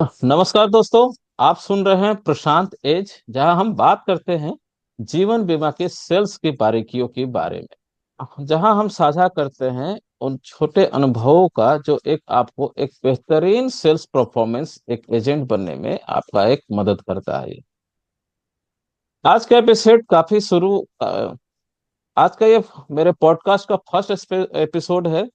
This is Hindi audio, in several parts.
नमस्कार दोस्तों। आप सुन रहे हैं प्रशांत एज, जहां हम बात करते हैं जीवन बीमा के सेल्स की बारीकियों के बारे में, जहां हम साझा करते हैं उन छोटे अनुभवों का जो एक आपको एक बेहतरीन सेल्स परफॉर्मेंस एक एजेंट बनने में आपका एक मदद करता है। आज का एपिसोड काफी आज का ये मेरे पॉडकास्ट का फर्स्ट एपिसोड है,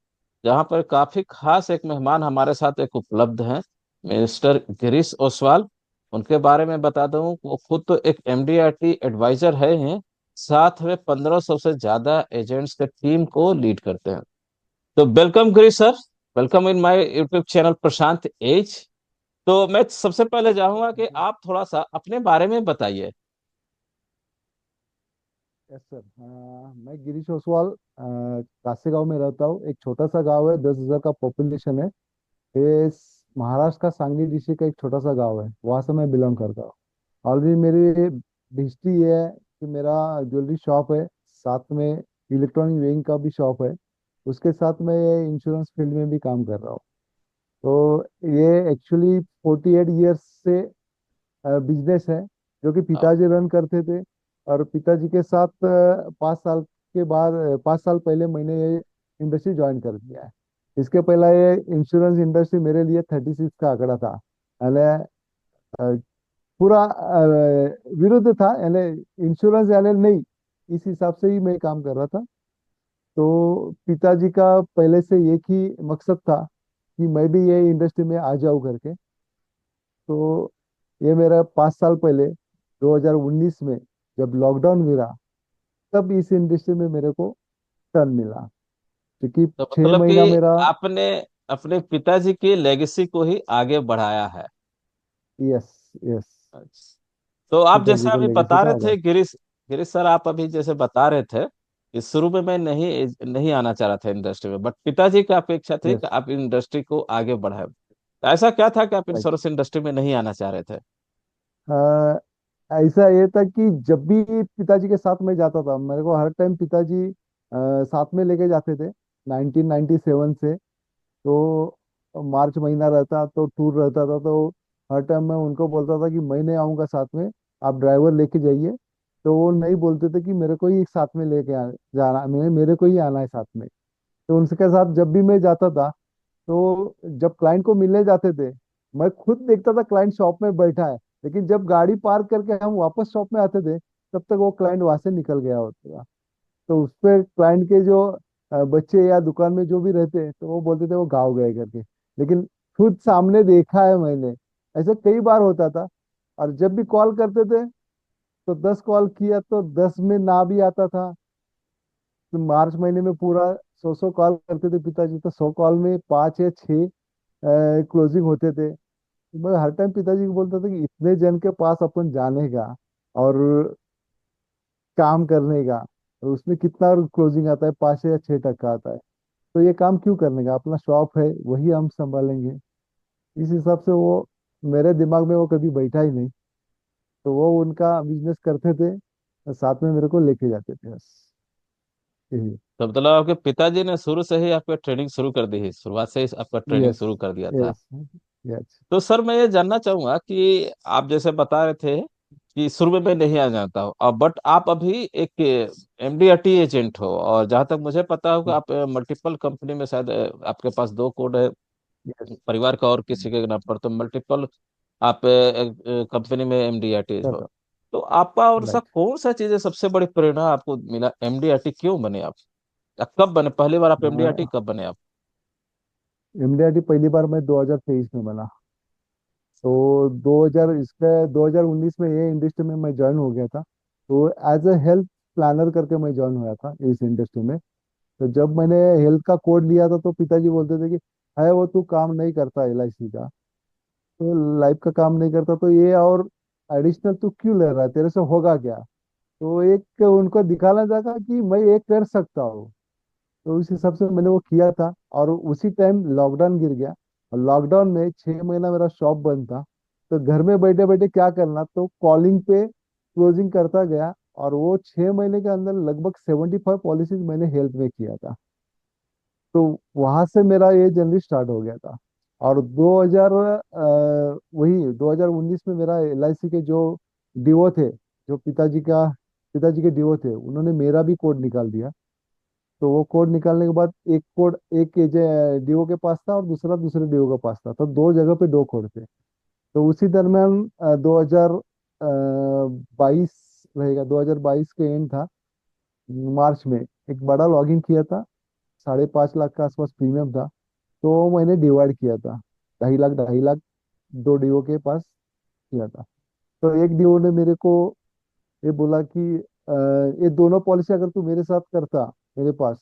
जहां पर काफी खास एक मेहमान हमारे साथ एक उपलब्ध हैं, मिस्टर गिरीश ओसवाल। उनके बारे में बता दूं, वो खुद तो एक एमडीआरटी एडवाइजर है, साथ में 1500 से ज्यादा एजेंट्स के टीम को लीड करते हैं। तो welcome Girish sir, welcome in my YouTube channel Prashant edge. तो मैं सबसे पहले चाहूंगा कि आप थोड़ा सा अपने बारे में बताइए। Yes sir. मैं गिरीश ओसवाल कासे गांव में रहता हूँ। एक छोटा सा गांव है, 10,000 का पॉपुलेशन है। ये महाराष्ट्र का सांगली डिस्ट्रिक्ट का एक छोटा सा गांव है, वहां से मैं बिलोंग करता हूँ। ऑलरेडी मेरी हिस्ट्री ये है कि मेरा ज्वेलरी शॉप है, साथ में इलेक्ट्रॉनिक वेइंग का भी शॉप है। उसके साथ मैं इंश्योरेंस फील्ड में भी काम कर रहा हूँ। तो ये एक्चुअली 48 ईयर्स से बिजनेस है, जो कि पिताजी रन करते थे। और पिताजी के साथ 5 साल के बाद 5 साल पहले मैंने ये इंडस्ट्री ज्वाइन कर दिया है। इसके पहला ये इंश्योरेंस इंडस्ट्री मेरे लिए 36 का आंकड़ा था। यानी पूरा विरुद्ध था, यानी इंश्योरेंस यानी नहीं, इस हिसाब से ही मैं काम कर रहा था। तो पिताजी का पहले से एक ही मकसद था कि मैं भी ये इंडस्ट्री में आ जाऊं करके। तो ये मेरा 5 साल पहले 2019 में जब लॉकडाउन गिरा, तब इस इंडस्ट्री में मेरे को टर्न मिला, क्योंकि तो छह मतलब महीना कि मेरा। आपने अपने पिताजी की लेगेसी को ही आगे बढ़ाया है। Yes, yes. अच्छा। तो आप जैसे पिताजी को अभी लेगेसी बता का रहे आगे। थे गिरीश, गिरीश सर, आप अभी जैसे बता रहे थे कि शुरू में मैं नहीं नहीं आना चाह रहा था इंडस्ट्री में, बट पिताजी की अपेक्षा थी कि यस, आप इंडस्ट्री को आगे बढ़ाए। तो ऐसा क्या था कि आप राइट। इंश्योरेंस इंडस्ट्री में नहीं आना चाह रहे थे? ऐसा ये था कि जब भी पिताजी के साथ मैं जाता था, मेरे को हर टाइम पिताजी साथ में लेके जाते थे। 1997 से तो मार्च महीना रहता तो टूर रहता था, तो हर टाइम मैं उनको बोलता था कि मैं नहीं आऊँगा साथ में, आप ड्राइवर लेके जाइए। तो वो नहीं बोलते थे कि मेरे को ही साथ में जाना, मेरे को ही आना है साथ में। तो उनके साथ जब भी मैं जाता था, तो जब क्लाइंट को मिलने जाते थे, मैं खुद देखता था क्लाइंट शॉप में बैठा है, लेकिन जब गाड़ी पार्क करके हम वापस शॉप में आते थे, तब तक वो क्लाइंट वहां से निकल गया होता था। तो उस पे क्लाइंट के जो बच्चे या दुकान में जो भी रहते, तो वो बोलते थे वो गाँव गए करके। लेकिन खुद सामने देखा है मैंने, ऐसे कई बार होता था। और जब भी कॉल करते थे, तो 10 कॉल किया तो 10 में ना भी आता था। तो मार्च महीने में पूरा 100 कॉल करते थे पिताजी, तो 100 कॉल में 5 या 6 क्लोजिंग होते थे। तो मैं हर टाइम पिताजी को बोलता था कि इतने जन के पास अपन जाने का और काम करने का, और उसमें कितना क्लोजिंग आता है, 5 या 6 टका आता है। तो ये काम क्यों करने का, अपना शॉप है वही हम संभालेंगे। इस हिसाब से वो मेरे दिमाग में वो कभी बैठा ही नहीं। तो वो उनका बिजनेस करते थे और साथ में मेरे को लेके जाते थे, बस यही। तो मतलब आपके पिताजी ने शुरू से ही आपका ट्रेनिंग शुरू कर दी है, शुरुआत से ही आपका ट्रेनिंग यस, शुरू कर दिया था। Yes, yes. तो सर मैं ये जानना चाहूंगा कि आप जैसे बता रहे थे कि शुरू में मैं नहीं आ जाता हूँ, और बट आप अभी एक एमडीआरटी एजेंट हो, और जहां तक मुझे पता होगा आप मल्टीपल कंपनी में शायद आपके पास दो कोड है, यस परिवार का और किसी के नाम पर, तो मल्टीपल आप कंपनी में एमडीआरटी सर, हो। तो आपका और सा राइट। कौन सा चीजें सबसे बड़ी प्रेरणा आपको मिला, एमडीआरटी क्यों बने आप? कब बने पहली बार आप एमडीआरटी कब बने आप? एमडीआरटी पहली बार मैं 2023 में बना। तो 2000 इसका 2019 में ये इंडस्ट्री में मैं ज्वाइन हो गया था। तो एज अ हेल्थ प्लानर करके मैं ज्वाइन हुआ था इस इंडस्ट्री में। तो जब मैंने हेल्थ का कोड लिया था, तो पिताजी बोलते थे कि है वो तू काम नहीं करता एलआईसी का, तो लाइफ का काम नहीं करता, तो ये और एडिशनल तू क्यों ले रहा है, तेरे से होगा क्या। तो एक उनको दिखाना था कि मैं ये कर सकता हूँ। तो उस हिसाब से मैंने वो किया था, और उसी टाइम लॉकडाउन गिर गया। और लॉकडाउन में 6 महीना मेरा शॉप बंद था। तो घर में बैठे बैठे क्या करना, तो कॉलिंग पे क्लोजिंग करता गया। और वो 6 महीने के अंदर लगभग 75 पॉलिसीज मैंने हेल्थ में किया था। तो वहां से मेरा ये जर्नी स्टार्ट हो गया था। और 2000 वही 2019 में मेरा एलआईसी के जो डीओ थे, जो पिताजी के डीओ थे, उन्होंने मेरा भी कोड निकाल दिया। तो वो कोड निकालने के बाद एक कोड एक डीओ के पास था और दूसरा दूसरे डीओ के पास था, तो दो जगह पे दो कोड थे। तो उसी दरमियान 2022 रहेगा, 2022 के एंड था, मार्च में एक बड़ा लॉगिन किया था। 5.5 लाख के आसपास प्रीमियम था। तो मैंने डिवाइड किया था, 2.5 लाख 2.5 लाख दो डीओ के पास किया था। तो एक डीओ ने मेरे को ये बोला कि ये दोनों पॉलिसी अगर तू मेरे साथ करता मेरे पास,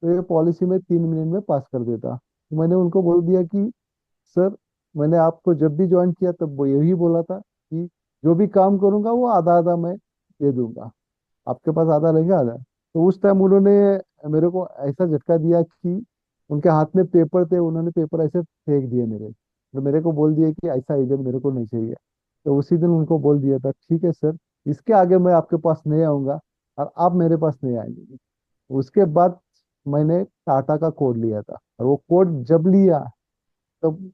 तो ये पॉलिसी में 3 मिनट में पास कर देता। तो मैंने उनको बोल दिया कि सर, मैंने आपको जब भी ज्वाइन किया तब वो यही बोला था कि जो भी काम करूंगा वो आधा आधा मैं दे दूंगा, आपके पास आधा रहेगा आधा। तो उस टाइम उन्होंने मेरे को ऐसा झटका दिया कि उनके हाथ में पेपर थे, उन्होंने पेपर ऐसे फेंक दिए मेरे, तो मेरे को बोल दिया कि ऐसा एजेंट मेरे को नहीं चाहिए। तो उसी दिन उनको बोल दिया था, ठीक है सर, इसके आगे मैं आपके पास नहीं आऊंगा और आप मेरे पास नहीं आएंगे। उसके बाद मैंने टाटा का कोड लिया था, और वो कोड जब लिया तब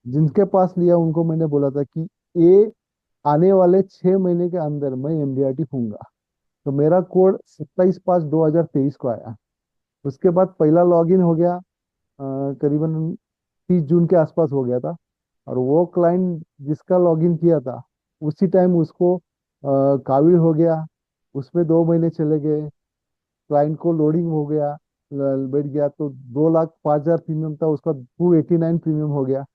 जिनके पास लिया उनको मैंने बोला था कि ये आने वाले 6 महीने के अंदर मैं एमडीआरटी हूंगा। तो मेरा कोड 27/5/2023 को आया। उसके बाद पहला लॉगिन हो गया, करीबन 30 जून के आसपास हो गया था। और वो क्लाइंट जिसका लॉगिन किया था उसी टाइम उसको काविड हो गया। उसमें 2 महीने चले गए, क्लाइंट को लोडिंग हो गया, बैठ गया, तो 2,05,000 प्रीमियम था उसका, 289 प्रीमियम हो गया।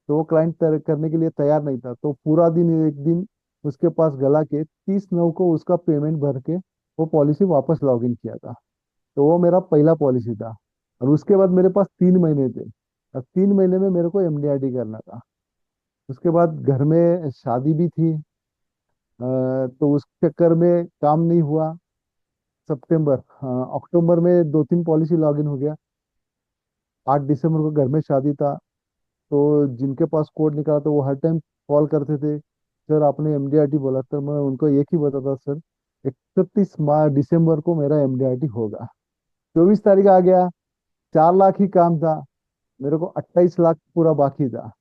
तो वो क्लाइंट करने के लिए तैयार नहीं था, तो पूरा दिन एक दिन उसके पास गला के 30/9 को उसका पेमेंट भर के वो पॉलिसी वापस लॉग इन किया था। तो वो मेरा पहला पॉलिसी था। और उसके बाद मेरे पास 3 महीने थे, और 3 महीने में मेरे को एमडीआरटी करना था। उसके बाद घर में शादी भी थी, तो उस चक्कर में काम नहीं हुआ। सितंबर अक्टूबर में 2-3 पॉलिसी लॉग इन हो गया। 8 दिसंबर को घर में शादी था। तो जिनके पास कोड निकाला था वो हर टाइम कॉल करते थे, सर आपने एमडीआरटी बोला, तो मैं उनको एक ही बताता, सर 31 दिसंबर को मेरा एमडीआरटी होगा। 24 तारीख आ गया, 4 लाख ही काम था, मेरे को 28 लाख पूरा बाकी था।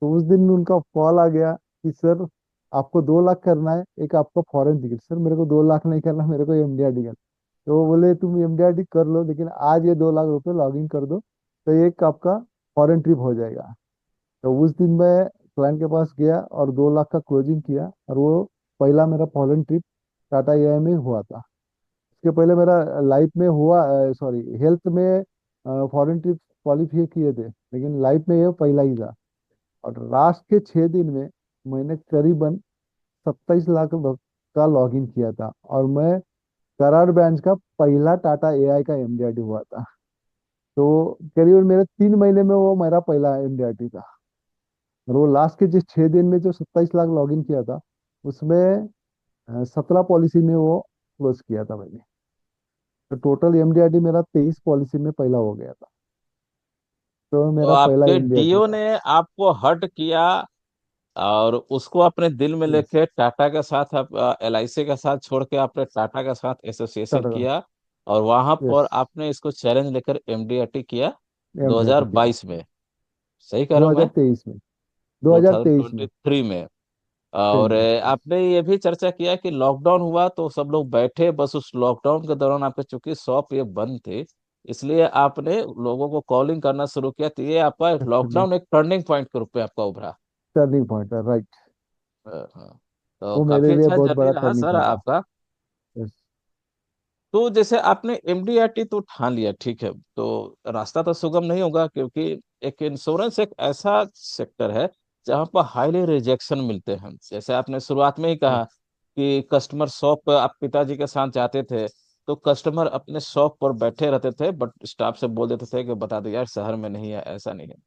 तो उस दिन उनका कॉल आ गया कि सर आपको 2 लाख करना है, एक आपका फॉरेन टिकट। सर मेरे को 2 लाख नहीं करना, मेरे को एमडीआरटी करना। तो वो बोले तुम एमडीआरटी कर लो, लेकिन आज ये 2 लाख रुपए लॉग इन कर दो, तो एक आपका फॉरेन ट्रिप हो जाएगा। तो उस दिन मैं क्लाइंट के पास गया और 2 लाख का क्लोजिंग किया, और वो पहला मेरा फॉरेन ट्रिप टाटा एआई में हुआ था। इसके पहले मेरा लाइफ में हुआ, सॉरी हेल्थ में फॉरेन ट्रिप क्वालिफाई किए थे, लेकिन लाइफ में ये पहला ही था। और लास्ट के 6 दिन में मैंने करीबन 27 लाख का लॉग इन किया था, और मैं कराड़ ब्रांच का पहला टाटा एआई का एमडीआरटी हुआ था। तो करीबन मेरे 3 महीने में वो मेरा पहला एमडीआरटी था। और वो लास्ट के जिस 6 दिन में जो 27 लाख लॉग इन किया था, उसमें 17 पॉलिसी में वो क्लोज किया था मैंने। तो टोटल एमडीआरटी मेरा 23 पॉलिसी में पहला हो गया था। तो तो मेरा पहला आपके एमडीआरटी डीओ था। ने आपको हर्ट किया और उसको अपने दिल में यस। लेके टाटा के साथ, आप एलआईसी के साथ छोड़ के आपने टाटा के साथ एसोसिएशन टाटा का। किया, और वहां यस। पर आपने इसको चैलेंज लेकर एमडीआरटी किया एमडीआरटी किया। 2022 में। सही कह रहा हूं मैं? 2023 में। 2023 में। 2023 में। सही और में। आपने ये भी चर्चा किया कि लॉकडाउन हुआ तो सब लोग बैठे, बस उस लॉकडाउन के दौरान आपके चूंकि शॉप ये बंद थे, इसलिए आपने लोगों को कॉलिंग करना शुरू किया, तो ये आपका लॉकडाउन एक टर्निंग पॉइंट के रूप में आपका उभरा। टर्निंग पॉइंट है, राइट। हाँ। तो वो काफी मेरे लिए अच्छा बहुत जर्नी बड़ा रहा टर्निंग सर पॉइंट था। आपका। यस। तो जैसे आपने एमडीआरटी तो ठान लिया, ठीक है, तो रास्ता तो सुगम नहीं होगा, क्योंकि एक इंश्योरेंस एक ऐसा सेक्टर है जहाँ पर हाईली रिजेक्शन मिलते हैं। जैसे आपने शुरुआत में ही कहा यस। कि कस्टमर शॉप पर आप पिताजी के साथ जाते थे, तो कस्टमर अपने शॉप पर बैठे रहते थे, बट स्टाफ से बोल देते थे कि बता दो यार शहर में नहीं है, ऐसा नहीं है। ये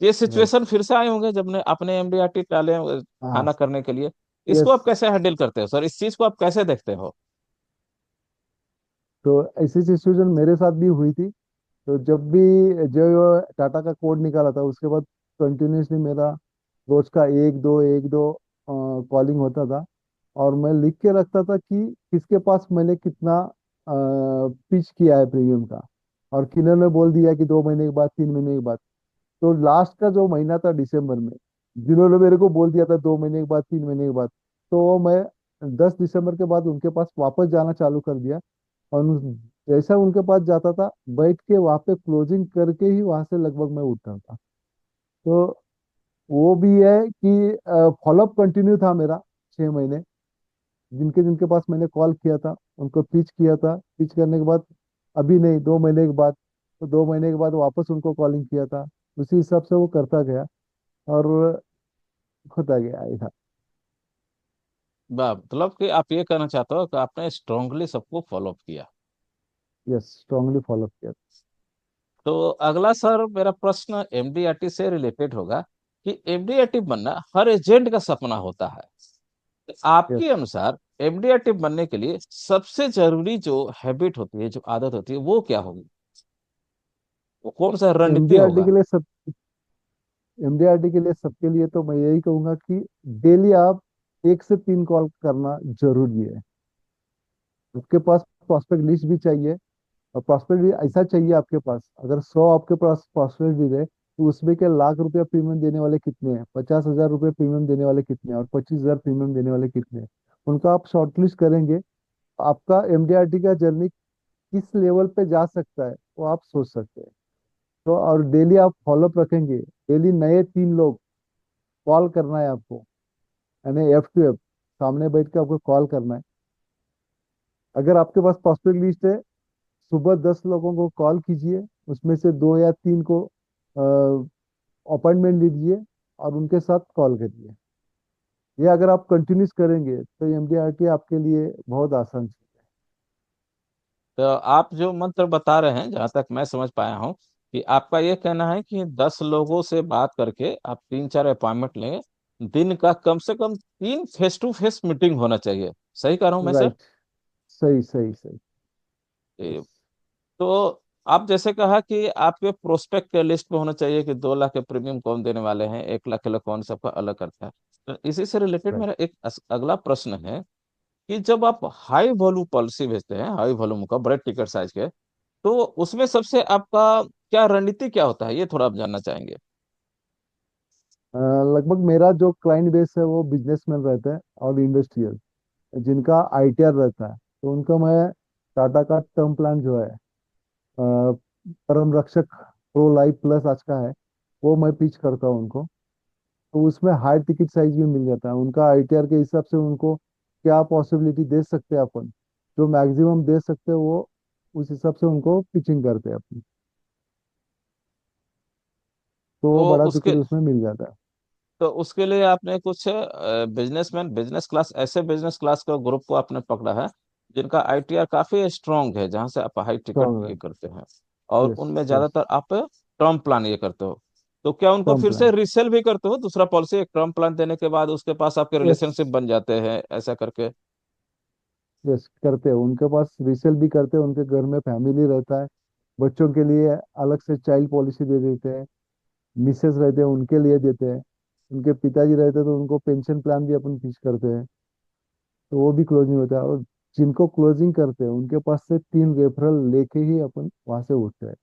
राइट। सिचुएशन फिर से आए होंगे जब ने अपने एमडीआरटी टाले हाँ। खाना करने के लिए। इसको यस। आप कैसे हैंडल करते हो सर? इस चीज को आप कैसे देखते हो? तो ऐसी सिचुएशन मेरे साथ भी हुई थी। तो जब भी जो टाटा का कोड निकाला था, उसके बाद कंटिन्यूसली मेरा रोज का एक दो कॉलिंग होता था। और मैं लिख के रखता था कि किसके पास मैंने कितना पिच किया है प्रीमियम का, और किन्होंने बोल दिया कि 2 महीने के बाद 3 महीने के बाद। तो लास्ट का जो महीना था दिसंबर में, जिन्होंने मेरे को बोल दिया था 2 महीने के बाद, 3 महीने के बाद, तो मैं 10 दिसंबर के बाद उनके पास वापस जाना चालू कर दिया। और जैसा उनके पास जाता था, बैठ के वहां पे क्लोजिंग करके ही वहां से लगभग मैं उठता था। तो वो भी है कि फॉलोअप कंटिन्यू था मेरा 6 महीने। जिनके जिनके पास मैंने कॉल किया था उनको पिच किया था, पिच करने के बाद अभी नहीं, 2 महीने के बाद, तो 2 महीने के बाद वापस उनको कॉलिंग किया था। उसी हिसाब से वो करता गया और होता गया ऐसा। मतलब कि आप ये कहना चाहते हो कि आपने स्ट्रांगली सबको फॉलो किया। यस, स्ट्रांगली फॉलो किया। तो अगला सर मेरा प्रश्न एमडीआरटी से रिलेटेड होगा कि एमडीआरटी बनना हर एजेंट का सपना होता है। तो आपके यस। अनुसार एमडीआरटी बनने के लिए सबसे जरूरी जो हैबिट होती है, जो आदत होती है, वो क्या होगी? वो कौन सा रणनीति एमडीआरडी होगा? के लिए सब एमडीआरडी के लिए सबके लिए तो मैं यही कहूंगा कि डेली आप 1 से 3 कॉल करना जरूरी है। उसके पास प्रॉस्पेक्ट लिस्ट भी चाहिए। और प्रॉस्पेक्ट भी ऐसा चाहिए आपके पास, अगर 100 आपके पास प्रॉस्पेक्ट भी रहे, तो उसमें के लाख रुपया प्रीमियम देने वाले कितने हैं, 50,000 रुपये प्रीमियम देने वाले कितने हैं, और 25,000 प्रीमियम देने वाले कितने हैं, उनका आप शॉर्टलिस्ट करेंगे। आपका एमडीआरटी का जर्नी किस लेवल पे जा सकता है वो आप सोच सकते हैं। तो और डेली आप फॉलोअप रखेंगे। डेली नए 3 लोग कॉल करना है आपको, यानी F to F, सामने बैठ के आपको कॉल करना है। अगर आपके पास प्रॉस्पेक्ट लिस्ट है, सुबह 10 लोगों को कॉल कीजिए, उसमें से 2 या 3 को अपॉइंटमेंट लीजिए और उनके साथ कॉल करिए। ये अगर आप कंटिन्यूस करेंगे तो एमडीआरटी आपके लिए बहुत आसान चीज तो आप जो मंत्र बता रहे हैं, जहां तक मैं समझ पाया हूँ, कि आपका ये कहना है कि 10 लोगों से बात करके आप 3-4 अपॉइंटमेंट लें, दिन का कम से कम 3 फेस टू फेस मीटिंग होना चाहिए। सही कह रहा हूँ है। मैं सर? राइट। सही सही सही। ये- यस। तो आप जैसे कहा कि आपके प्रोस्पेक्ट के लिस्ट में होना चाहिए कि 2 लाख के प्रीमियम कौन देने वाले हैं, 1 लाख के लिए कौन, सबका अलग करता है। तो इसी से रिलेटेड राइट। मेरा एक अगला प्रश्न है कि जब आप हाई वॉल्यूम पॉलिसी भेजते हैं, हाई वॉल्यूम का, बड़े टिकट साइज के, तो उसमें सबसे आपका क्या रणनीति क्या होता है, ये थोड़ा आप जानना चाहेंगे? लगभग मेरा जो क्लाइंट बेस है वो बिजनेसमैन रहता है और इंडस्ट्रियल, जिनका आईटीआर रहता है। तो उनका मैं टाटा का टर्म प्लान जो है, परम रक्षक प्रो लाइफ प्लस आज का है, वो मैं पिच करता हूँ उनको। तो उसमें हाई टिकट साइज भी मिल जाता है। उनका आईटीआर के हिसाब से उनको क्या पॉसिबिलिटी दे सकते हैं अपन, जो मैक्सिमम दे सकते हैं वो, उस हिसाब से उनको पिचिंग करते हैं अपन। तो वो तो बड़ा टिकट उसके उसमें मिल जाता है। तो उसके लिए आपने कुछ बिजनेसमैन, बिजनेस क्लास, ऐसे बिजनेस क्लास का ग्रुप को आपने पकड़ा है जिनका आईटीआर काफी स्ट्रांग है, जहां से आप हाई टिकट स्ट्रॉन्ग ये रहता करते हैं, है। और यस। उनमें यस। ज्यादातर आप टर्म प्लान ये करते हो। तो क्या उनको टर्म फिर से प्लान। रीसेल भी करते हो, दूसरा पॉलिसी एक टर्म प्लान देने के बाद उसके पास आपके यस। रिलेशनशिप बन जाते हैं, ऐसा करके? यस, करते हैं। उनके पास रीसेल भी करते हैं। उनके घर में फैमिली रहता है, बच्चों के लिए अलग से चाइल्ड पॉलिसी दे देते हैं। मिसेस रहते हैं उनके लिए देते हैं। उनके पिताजी रहते हैं तो उनको पेंशन प्लान भी अपन पिच करते हैं। तो वो भी क्लोजिंग होता है। और जिनको क्लोजिंग करते हैं उनके पास से 3 रेफरल लेके ही अपन वहां से उठते हैं।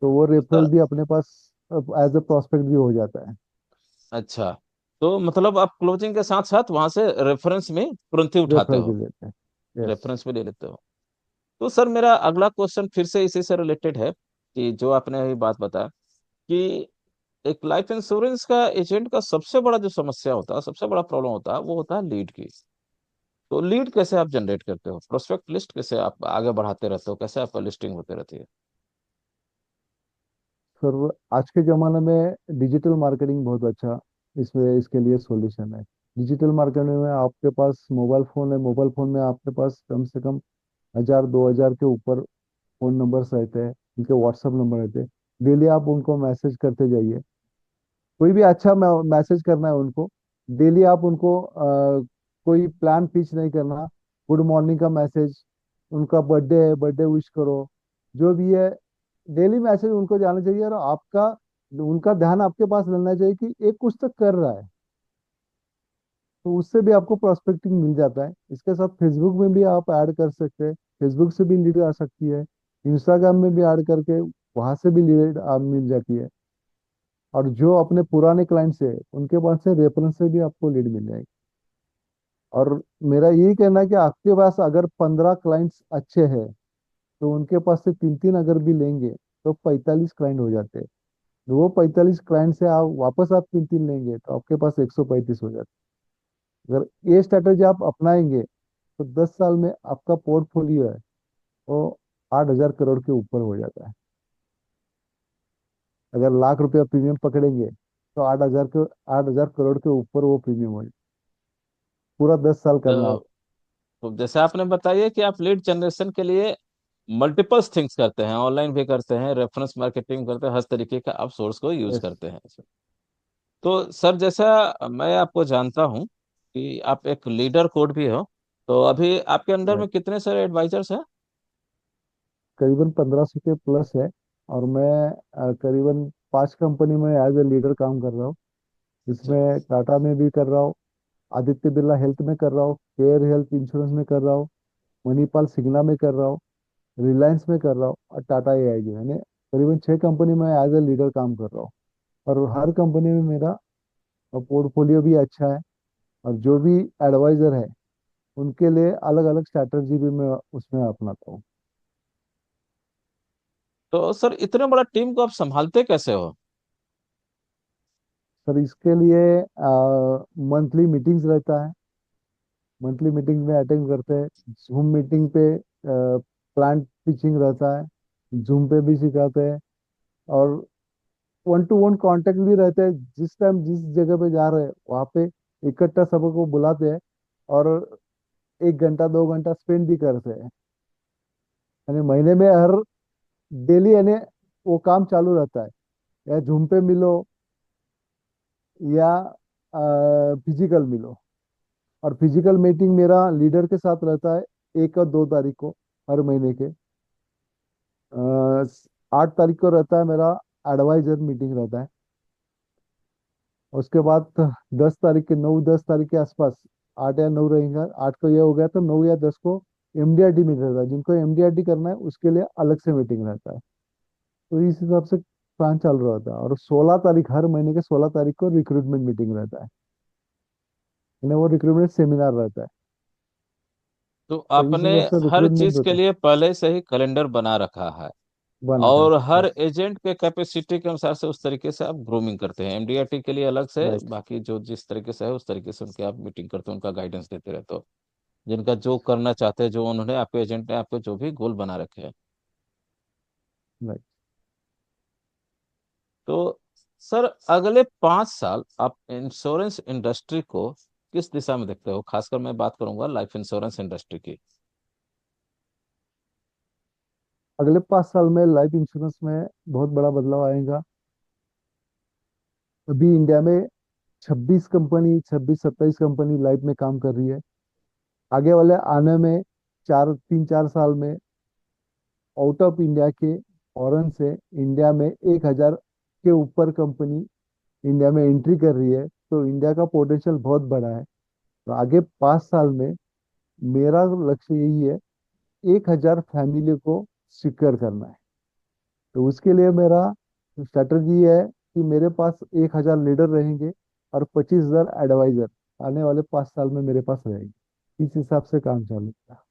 तो वो तो रेफरल सर, भी अपने पास एज अ प्रोस्पेक्ट भी हो जाता है। अच्छा, तो मतलब आप क्लोजिंग के साथ साथ वहां से रेफरेंस में तुरंत ही उठाते रेफरल भी हो, लेते हैं। यस। रेफरेंस भी ले लेते हो। तो सर मेरा अगला क्वेश्चन फिर से इसी से रिलेटेड है, कि जो आपने अभी बात बताया कि एक लाइफ इंश्योरेंस का एजेंट का सबसे बड़ा जो समस्या होता है, सबसे बड़ा प्रॉब्लम होता है, वो होता है लीड की। तो लीड कैसे आप जनरेट करते हो, प्रोस्पेक्ट लिस्ट कैसे आप आगे बढ़ाते रहते हो, कैसे आपका लिस्टिंग होती रहती है? सर, आज के ज़माने में डिजिटल मार्केटिंग बहुत अच्छा इसमें इसके लिए सॉल्यूशन है। डिजिटल मार्केटिंग में आपके पास मोबाइल फ़ोन है, मोबाइल फ़ोन में आपके पास कम से कम 1,000 2,000 के ऊपर फ़ोन नंबर्स रहते हैं, उनके व्हाट्सअप नंबर रहते हैं। डेली आप उनको मैसेज करते जाइए। कोई भी अच्छा मैसेज करना है उनको। डेली आप उनको कोई प्लान पिच नहीं करना। गुड मॉर्निंग का मैसेज, उनका बर्थडे है, बर्थडे विश करो, जो भी है। डेली मैसेज उनको जाना चाहिए और आपका उनका ध्यान आपके पास रहना चाहिए कि एक कुछ तो कर रहा है। तो उससे भी आपको प्रोस्पेक्टिंग मिल जाता है। इसके साथ फेसबुक में भी आप ऐड कर सकते हैं। फेसबुक से भी लीड आ सकती है। इंस्टाग्राम में भी ऐड करके वहां से भी लीड मिल जाती है। और जो अपने पुराने क्लाइंट से उनके पास से रेफरेंस से भी आपको लीड मिल जाएगी। और मेरा यही कहना है कि आपके पास अगर 15 क्लाइंट्स अच्छे हैं, तो उनके पास से तीन तीन अगर भी लेंगे तो 45 क्लाइंट हो जाते हैं। तो वो 45 क्लाइंट से आप वापस आप तीन तीन लेंगे तो आपके पास 135 हो जाते हैं। अगर ये स्ट्रेटेजी आप अपनाएंगे तो 10 साल में आपका पोर्टफोलियो है वो 8,000 करोड़ के ऊपर हो जाता है। अगर लाख रुपया प्रीमियम पकड़ेंगे तो 8,000 करोड़ के ऊपर वो प्रीमियम हो जाए। पूरा 10 साल करना आप। तो, तो जैसे आपने बताया कि आप लीड जनरेशन के लिए मल्टीपल थिंग्स करते हैं, ऑनलाइन भी करते हैं, रेफरेंस मार्केटिंग करते हैं, हर तरीके का आप सोर्स को यूज यस। करते हैं। तो सर, जैसा मैं आपको जानता हूँ कि आप एक लीडर कोड भी हो, तो अभी आपके अंडर में कितने सारे एडवाइजर्स हैं? करीबन 1500 के प्लस है। और मैं करीबन 5 कंपनी में एज ए लीडर काम कर रहा हूँ। अच्छा। इसमें टाटा में भी कर रहा हूँ, आदित्य बिरला हेल्थ में कर रहा हूँ, केयर हेल्थ इंश्योरेंस में कर रहा हूँ, मणिपाल सिग्ना में कर रहा हूँ, रिलायंस में कर रहा हूँ, और टाटा एआईजी यानी करीबन 6 कंपनी में एज ए लीडर काम कर रहा हूँ। और हर कंपनी में मेरा पोर्टफोलियो भी अच्छा है। और जो भी एडवाइजर है उनके लिए अलग अलग स्ट्रैटेजी भी मैं उसमें अपनाता हूँ। तो सर, इतने बड़ा टीम को आप संभालते कैसे हो? सर इसके लिए मंथली मीटिंग्स रहता है। मंथली मीटिंग में अटेंड करते हैं। जूम मीटिंग पे प्लांट टीचिंग रहता है। जूम पे भी सिखाते हैं। और वन टू वन कांटेक्ट भी रहते हैं। जिस टाइम जिस जगह पे जा रहे हैं वहाँ पे इकट्ठा सबको बुलाते हैं। और 1 घंटा 2 घंटा स्पेंड भी करते हैं। यानी महीने में हर डेली यानी वो काम चालू रहता है। या जूम पे मिलो या फिजिकल मिलो। और फिजिकल मीटिंग मेरा लीडर के साथ रहता है 1 और 2 तारीख को हर महीने के। 8 तारीख को रहता है मेरा एडवाइजर मीटिंग रहता है। उसके बाद 10 तारीख के 9 10 तारीख के आसपास 8 या 9 रहेगा। 8 को ये हो गया तो 9 या 10 को एमडीआरटी मीटिंग रहता है। जिनको एमडीआरटी करना है उसके लिए अलग से मीटिंग रहता है। तो इस हिसाब से प्लान चल रहा होता है। और 16 तारीख हर महीने के 16 तारीख को रिक्रूटमेंट मीटिंग रहता है। यानी वो रिक्रूटमेंट सेमिनार रहता है। तो तो इस आपने हिसाब से हर रिक्रूटमेंट चीज के होता है। लिए पहले से ही कैलेंडर बना रखा है, बना कर और हर यस। एजेंट के कैपेसिटी के अनुसार से उस तरीके से आप ग्रूमिंग करते हैं, एमडीआरटी के लिए अलग से, राइट। बाकी जो जिस तरीके से है उस तरीके से उनके आप मीटिंग करते हो, उनका गाइडेंस देते रहते हो, जिनका जो करना चाहते हैं, जो उन्होंने आपके एजेंट ने आपको जो भी गोल बना रखे हैं। राइट। तो सर, अगले 5 साल आप इंश्योरेंस इंडस्ट्री को किस दिशा में देखते हो? खासकर मैं बात करूंगा लाइफ इंश्योरेंस इंडस्ट्री की। अगले 5 साल में लाइफ इंश्योरेंस में बहुत बड़ा बदलाव आएगा। अभी इंडिया में 26 कंपनी 27 कंपनी लाइफ में काम कर रही है। आगे वाले आने में 3 4 साल में आउट ऑफ इंडिया के फॉरेन से इंडिया में 1,000 के ऊपर कंपनी इंडिया में एंट्री कर रही है। तो इंडिया का पोटेंशियल बहुत बड़ा है। तो आगे 5 साल में मेरा लक्ष्य यही है, 1,000 फैमिली को सिक्योर करना है। तो उसके लिए मेरा स्ट्रेटजी है कि मेरे पास 1,000 लीडर रहेंगे और 25,000 एडवाइजर आने वाले 5 साल में मेरे पास रहेंगे। इस हिसाब से काम चालू था।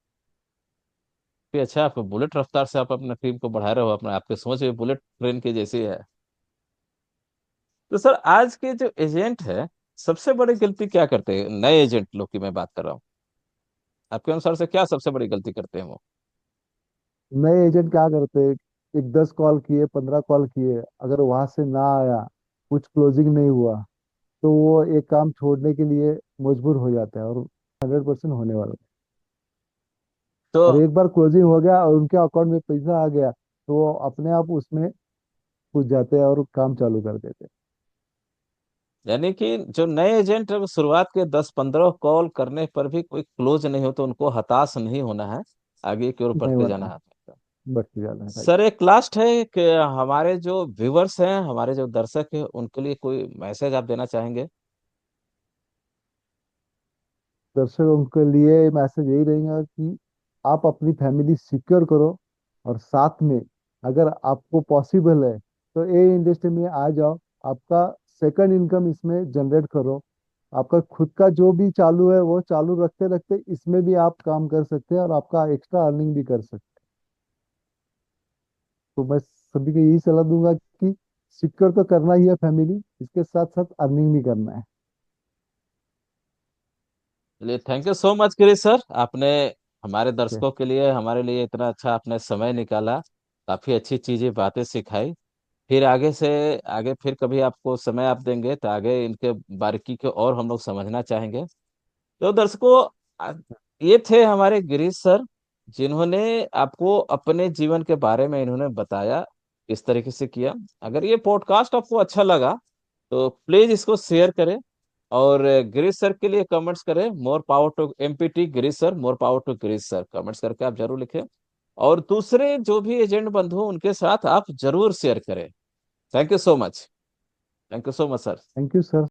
भी अच्छा, आप बुलेट रफ्तार से आप अपने टीम को बढ़ा रहे हो, अपने आपकी सोच भी बुलेट ट्रेन की जैसी है। तो सर, आज के जो एजेंट है, सबसे बड़ी गलती क्या करते हैं? नए एजेंट लोग की मैं बात कर रहा हूँ, आपके अनुसार से क्या सबसे बड़ी गलती करते हैं वो? नए एजेंट क्या करते हैं, एक 10 कॉल किए 15 कॉल किए, अगर वहां से ना आया, कुछ क्लोजिंग नहीं हुआ, तो वो एक काम छोड़ने के लिए मजबूर हो जाता है। और 100% होने वाला है। तो और एक बार क्लोजिंग हो गया और उनके अकाउंट में पैसा आ गया तो वो अपने आप उसमें घुस जाते हैं और काम चालू कर देते हैं। यानी कि जो नए एजेंट है, वो शुरुआत के 10-15 कॉल करने पर भी कोई क्लोज नहीं हो तो उनको हताश नहीं होना है, आगे की ओर नहीं बढ़ते जाना होना, है। बढ़ते जाना है। राइट। सर, एक लास्ट है कि हमारे जो व्यूवर्स हैं, हमारे जो दर्शक हैं, उनके लिए कोई मैसेज आप देना चाहेंगे? दर्शकों के लिए मैसेज यही रहेगा कि आप अपनी फैमिली सिक्योर करो। और साथ में अगर आपको पॉसिबल है तो ये इंडस्ट्री में आ जाओ। आपका सेकंड इनकम इसमें जनरेट करो। आपका खुद का जो भी चालू है वो चालू रखते रखते इसमें भी आप काम कर सकते हैं और आपका एक्स्ट्रा अर्निंग भी कर सकते हैं। तो मैं सभी को यही सलाह दूंगा कि सिक्योर तो करना ही है फैमिली, इसके साथ साथ अर्निंग भी करना है। चलिए, thank you so much Girish sir. आपने हमारे ओके। दर्शकों के लिए, हमारे लिए इतना अच्छा आपने समय निकाला। काफी अच्छी चीजें, बातें सिखाई। फिर आगे से आगे फिर कभी आपको समय आप देंगे तो आगे इनके बारीकी को और हम लोग समझना चाहेंगे। तो दर्शकों, आ- ये थे हमारे गिरीश सर, जिन्होंने आपको अपने जीवन के बारे में इन्होंने बताया किस तरीके से किया। अगर ये पॉडकास्ट आपको अच्छा लगा तो प्लीज इसको शेयर करें, और गिरीश सर के लिए कमेंट्स करें, more power to MPT Girish sir, more power to Girish sir, comments करके आप जरूर लिखें। और दूसरे जो भी एजेंट बंधु हैं, उनके साथ आप जरूर शेयर करें। Thank you so much. Thank you so much sir. Thank you sir.